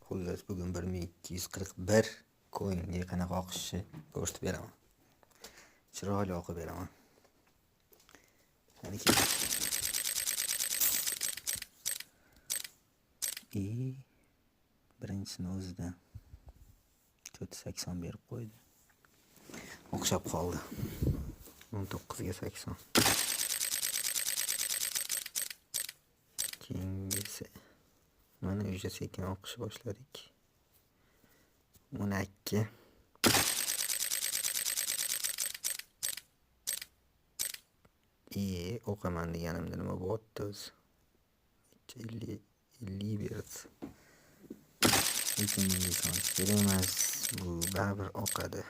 Xullas bugun 1241 coinga qanaqa oqishini ko'rsatib beraman. Chiroyli o'qib beraman. Qaniki birinchisini o'zidan 80 berib qo'ydi. O'xshab qoldi. 19 ga 80. Keyingisi mana uyga sekin o'qish boshladik. 12 o'qaman deganimda nima bo'pti o'zi? 50 berdi. Lekin bunga ishonch bermas. Bu baribir o'qadi.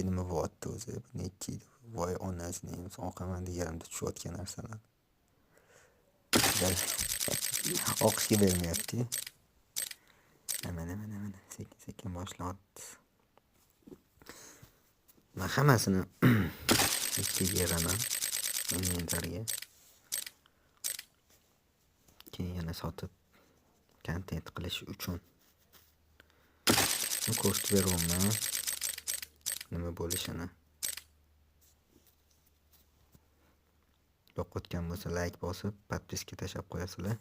Nima bo'pti o'zi? Bu nechi edi? Voy onasini o'qaman deganimda tushayotgan narsalar. O'qishga bermayapti. Mana sekin boshlayapti. Men hammasini ikkiga yeraman inventariga. Keyin yana sotib kontent qilish uchun ko'rsatib beraman nima bo'lishini. Yoqayotgan bo'lsa like bosib, podpiska tashab qo'yasizlar.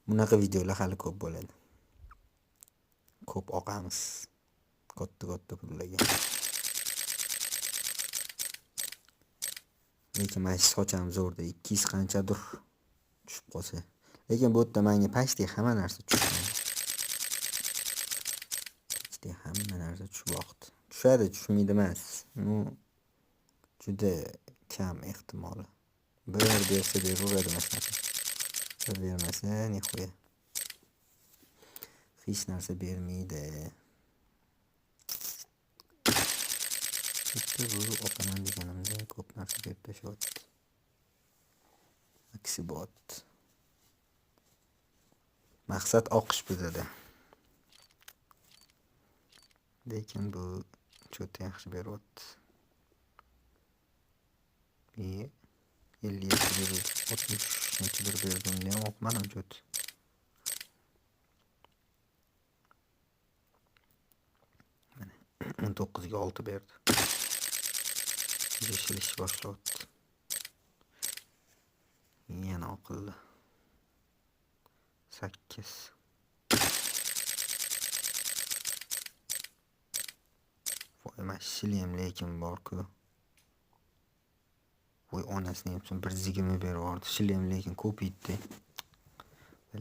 Bunaqa videolar hali ko'p bo'ladi. Ko'p oqamiz. Katta pullarga. Lekin mana socham zo'rda 200 qanchadir tushib qolsa. Lekin bu yerda menga pastga hamma narsa tushgan. Pastga hamma narsa tushib vaqt. Tushadi, tushmaydi emas. Juda kam ehtimoli. Bir bersa beraveradi masalan. Bir bermasa nihoya. Hech narsa bermaydi. Bitta bu o'qaman deganimda ko'p narsa berib tashyapti. Aksi bot. Maqsad o'qish bizada. Lekin bu juda yaxshi beryapti. 50 berdi, 60 nechidir berdim, ham o'qimadim juda. Mana 19 ga 6 berdi. Yeshilish boshlayapti. Yana o'qildi. 8. Voy mashiliyam lekin bor-ku. Voy onasini ham bir zigimi berib yubordi. Shiliyam lekin ko'p yetdi.